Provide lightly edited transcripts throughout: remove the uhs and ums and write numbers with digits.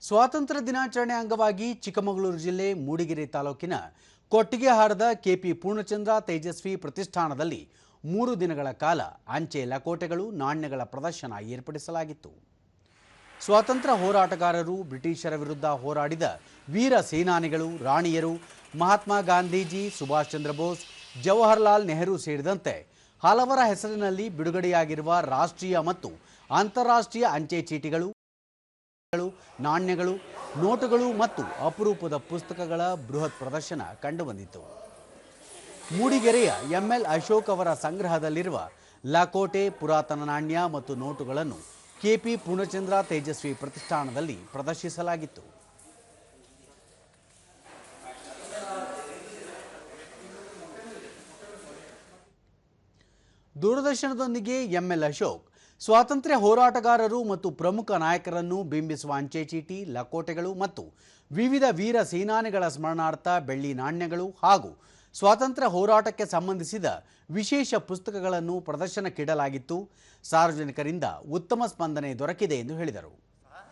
ಸ್ವಾತಂತ್ರ್ಯ ದಿನಾಚರಣೆ ಅಂಗವಾಗಿ ಚಿಕ್ಕಮಗಳೂರು ಜಿಲ್ಲೆ ಮೂಡಿಗೆರೆ ತಾಲೂಕಿನ ಕೊಟ್ಟಿಗೆಹಾರದ ಕೆಪಿ ಪೂರ್ಣಚಂದ್ರ ತೇಜಸ್ವಿ ಪ್ರತಿಷ್ಠಾನದಲ್ಲಿ 3 ದಿನಗಳ ಕಾಲ ಅಂಚೆ ಲಕೋಟೆಗಳು ನಾಣ್ಯಗಳ ಪ್ರದರ್ಶನ ಏರ್ಪಡಿಸಲಾಗಿತ್ತು. ಸ್ವಾತಂತ್ರ್ಯ ಹೋರಾಟಗಾರರು, ಬ್ರಿಟಿಷರ ವಿರುದ್ಧ ಹೋರಾಡಿದ ವೀರ ಸೇನಾನಿಗಳು, ರಾಣಿಯರು, ಮಹಾತ್ಮ ಗಾಂಧೀಜಿ, ಸುಭಾಷ್ ಚಂದ್ರ ಬೋಸ್, ಜವಾಹರಲಾಲ್ ನೆಹರು ಸೇರಿದಂತೆ ಹಲವರ ಹೆಸರಿನಲ್ಲಿ ಬಿಡುಗಡೆಯಾಗಿರುವ ರಾಷ್ಟ್ರೀಯ ಮತ್ತು ಅಂತಾರಾಷ್ಟ್ರೀಯ ಅಂಚೆ ಚೀಟಿಗಳು, ನಾಣ್ಯಗಳು, ನೋಟುಗಳು ಮತ್ತು ಅಪರೂಪದ ಪುಸ್ತಕಗಳ ಬೃಹತ್ ಪ್ರದರ್ಶನ ಕಂಡುಬಂದಿತು. ಮೂಡಿಗೆರೆಯ ಎಂಎಲ್ ಅಶೋಕ್ ಅವರ ಸಂಗ್ರಹದಲ್ಲಿರುವ ಲಕೋಟೆ, ಪುರಾತನ ನಾಣ್ಯ ಮತ್ತು ನೋಟುಗಳನ್ನು ಕೆಪಿ ಪೂರ್ಣಚಂದ್ರ ತೇಜಸ್ವಿ ಪ್ರತಿಷ್ಠಾನದಲ್ಲಿ ಪ್ರದರ್ಶಿಸಲಾಗಿತ್ತು. ದೂರದರ್ಶನದೊಂದಿಗೆ ಎಂಎಲ್ ಅಶೋಕ್ ಸ್ವಾತಂತ್ರ್ಯ ಹೋರಾಟಗಾರರು ಮತ್ತು ಪ್ರಮುಖ ನಾಯಕರನ್ನು ಬಿಂಬಿಸುವ ಅಂಚೆ ಚೀಟಿ, ಲಕೋಟೆಗಳು ಮತ್ತು ವಿವಿಧ ವೀರ ಸೇನಾನಿಗಳ ಸ್ಮರಣಾರ್ಥ ಬೆಳ್ಳಿ ನಾಣ್ಯಗಳು ಹಾಗೂ ಸ್ವಾತಂತ್ರ್ಯ ಹೋರಾಟಕ್ಕೆ ಸಂಬಂಧಿಸಿದ ವಿಶೇಷ ಪುಸ್ತಕಗಳನ್ನು ಪ್ರದರ್ಶನಕ್ಕಿಡಲಾಗಿತ್ತು. ಸಾರ್ವಜನಿಕರಿಂದ ಉತ್ತಮ ಸ್ಪಂದನೆ ದೊರಕಿದೆ ಎಂದು ಹೇಳಿದರು.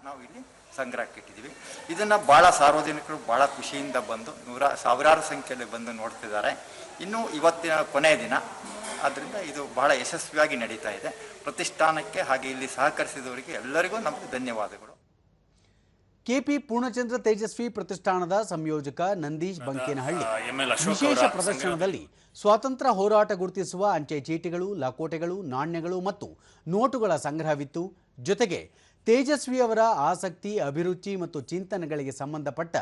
ನಾವು ಇಲ್ಲಿ ಸಂಗ್ರಹಕ್ಕಿಟ್ಟಿದ್ದೀವಿ. ಇದನ್ನು ಭಾಳ ಸಾರ್ವಜನಿಕರು ಭಾಳ ಖುಷಿಯಿಂದ ಬಂದು ಸಾವಿರಾರು ಸಂಖ್ಯೆಯಲ್ಲಿ ಬಂದು ನೋಡ್ತಿದ್ದಾರೆ. ಇನ್ನು ಇವತ್ತಿನ ಕೊನೆಯ ದಿನ, ಆದ್ದರಿಂದ ಇದು ಬಹಳ ಯಶಸ್ವಿಯಾಗಿ ನಡೀತಾ ಇದೆ. ಪ್ರತಿಷ್ಠಾನಕ್ಕೆ ಹಾಗೆ ಇಲ್ಲಿ ಸಹಕರಿಸಿದವರಿಗೆ ಎಲ್ಲರಿಗೂ ನಮಗೆ ಧನ್ಯವಾದಗಳು. ಕೆಪಿ ಪೂರ್ಣಚಂದ್ರ ತೇಜಸ್ವಿ ಪ್ರತಿಷ್ಠಾನದ ಸಂಯೋಜಕ ನಂದೀಶ್ ಬಂಕೇನಹಳ್ಳಿ ವಿಶೇಷ ಪ್ರದರ್ಶನದಲ್ಲಿ ಸ್ವಾತಂತ್ರ್ಯ ಹೋರಾಟ ಗುರುತಿಸುವ ಅಂಚೆ ಚೀಟಿಗಳು, ಲಕೋಟೆಗಳು, ನಾಣ್ಯಗಳು ಮತ್ತು ನೋಟುಗಳ ಸಂಗ್ರಹವಿತ್ತು. ಜೊತೆಗೆ ತೇಜಸ್ವಿಯವರ ಆಸಕ್ತಿ, ಅಭಿರುಚಿ ಮತ್ತು ಚಿಂತನೆಗಳಿಗೆ ಸಂಬಂಧಪಟ್ಟ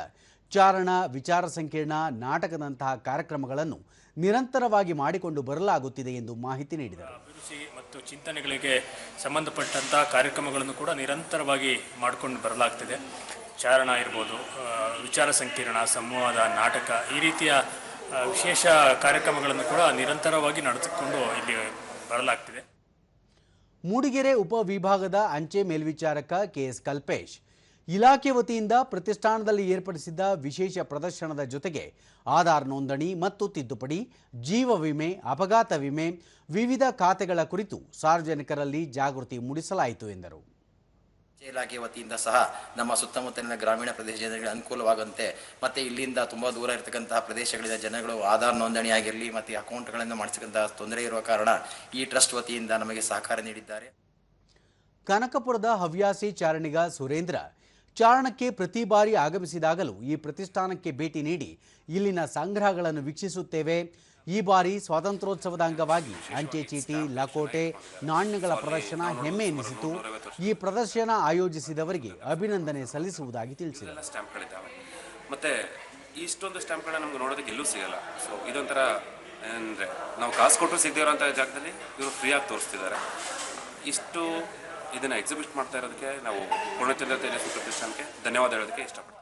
ಚಾರಣ, ವಿಚಾರ ಸಂಕಿರಣ, ನಾಟಕದಂತಹ ಕಾರ್ಯಕ್ರಮಗಳನ್ನು ನಿರಂತರವಾಗಿ ಮಾಡಿಕೊಂಡು ಬರಲಾಗುತ್ತಿದೆ ಎಂದು ಮಾಹಿತಿ ನೀಡಿದರು. ಅಭಿರುಚಿ ಮತ್ತು ಚಿಂತನೆಗಳಿಗೆ ಸಂಬಂಧಪಟ್ಟಂಥ ಕಾರ್ಯಕ್ರಮಗಳನ್ನು ಕೂಡ ನಿರಂತರವಾಗಿ ಮಾಡಿಕೊಂಡು ಬರಲಾಗ್ತಿದೆ. ಚಾರಣ ಇರ್ಬೋದು, ವಿಚಾರ ಸಂಕಿರಣ, ಸಂವಾದ, ನಾಟಕ, ಈ ರೀತಿಯ ವಿಶೇಷ ಕಾರ್ಯಕ್ರಮಗಳನ್ನು ಕೂಡ ನಿರಂತರವಾಗಿ ನಡೆಸಿಕೊಂಡು ಇಲ್ಲಿ ಬರಲಾಗ್ತಿದೆ. ಮೂಡಿಗೆರೆ ಉಪವಿಭಾಗದ ಅಂಚೆ ಮೇಲ್ವಿಚಾರಕ ಕೆಎಸ್ ಕಲ್ಪೇಶ್ ಇಲಾಖೆ ವತಿಯಿಂದ ಪ್ರತಿಷ್ಠಾನದಲ್ಲಿ ಏರ್ಪಡಿಸಿದ್ದ ವಿಶೇಷ ಪ್ರದರ್ಶನದ ಜೊತೆಗೆ ಆಧಾರ್ ನೋಂದಣಿ ಮತ್ತು ತಿದ್ದುಪಡಿ, ಜೀವ ವಿಮೆ, ಅಪಘಾತ ವಿಮೆ, ವಿವಿಧ ಖಾತೆಗಳ ಕುರಿತು ಸಾರ್ವಜನಿಕರಲ್ಲಿ ಜಾಗೃತಿ ಮೂಡಿಸಲಾಯಿತು ಎಂದರು. ಇಲಾಖೆ ವತಿಯಿಂದ ಸಹ ನಮ್ಮ ಸುತ್ತಮುತ್ತಲಿನ ಗ್ರಾಮೀಣ ಪ್ರದೇಶ ಜನಗಳಿಗೆ ಅನುಕೂಲವಾಗುವಂತೆ ಮತ್ತು ಇಲ್ಲಿಂದ ತುಂಬ ದೂರ ಇರತಕ್ಕಂತಹ ಪ್ರದೇಶಗಳಿಂದ ಜನಗಳು ಆಧಾರ್ ನೋಂದಣಿ ಆಗಿರಲಿ ಮತ್ತು ಅಕೌಂಟ್ಗಳನ್ನು ಮಾಡಿಸತಕ್ಕಂತಹ ತೊಂದರೆ ಇರುವ ಕಾರಣ ಈ ಟ್ರಸ್ಟ್ ವತಿಯಿಂದ ನಮಗೆ ಸಹಕಾರ ನೀಡಿದ್ದಾರೆ. ಕನಕಪುರದ ಹವ್ಯಾಸಿ ಚಾರಣಿಗ ಸುರೇಂದ್ರ ಚಾರಣಕ್ಕೆ ಪ್ರತಿ ಬಾರಿ ಆಗಮಿಸಿದಾಗಲೂ ಈ ಪ್ರತಿಷ್ಠಾನಕ್ಕೆ ಭೇಟಿ ನೀಡಿ ಇಲ್ಲಿನ ಸಂಗ್ರಹಗಳನ್ನು ವೀಕ್ಷಿಸುತ್ತೇವೆ. ಈ ಬಾರಿ ಸ್ವಾತಂತ್ರ್ಯೋತ್ಸವದ ಅಂಗವಾಗಿ ಅಂಚೆ ಚೀಟಿ, ಲಕೋಟೆ, ನಾಣ್ಯಗಳ ಪ್ರದರ್ಶನ ಹೆಮ್ಮೆ ಎನಿಸಿತು. ಈ ಪ್ರದರ್ಶನ ಆಯೋಜಿಸಿದವರಿಗೆ ಅಭಿನಂದನೆ ಸಲ್ಲಿಸುವುದಾಗಿ ತಿಳಿಸಿದರು. ಸ್ಟ್ಯಾಂಪ್ಗಳಿದ್ದಾವೆ ಮತ್ತು ಇಷ್ಟೊಂದು ಸ್ಟ್ಯಾಂಪ್ಗಳನ್ನ ನಮ್ಗೆ ನೋಡೋದಕ್ಕೆ ಎಲ್ಲೂ ಸಿಗಲ್ಲ. ಸೊ ಇದೊಂಥರ ಅಂದರೆ ನಾವು ಕಾಸು ಕೊಟ್ಟರು ಸಿಗದೇ ಇರೋಂಥ ಜಾಗದಲ್ಲಿ ಇವರು ಫ್ರೀಯಾಗಿ ತೋರಿಸ್ತಿದ್ದಾರೆ. ಇದನ್ನು ಎಕ್ಸಿಬಿಟ್ ಮಾಡ್ತಾ ಇರೋದಕ್ಕೆ ನಾವು ಪೂರ್ಣಚಂದ್ರ ತೇಜಸ್ವಿ ಪ್ರತಿಷ್ಠಾನಕ್ಕೆ ಧನ್ಯವಾದ ಹೇಳೋದಕ್ಕೆ ಇಷ್ಟಪಡ್ತೀವಿ.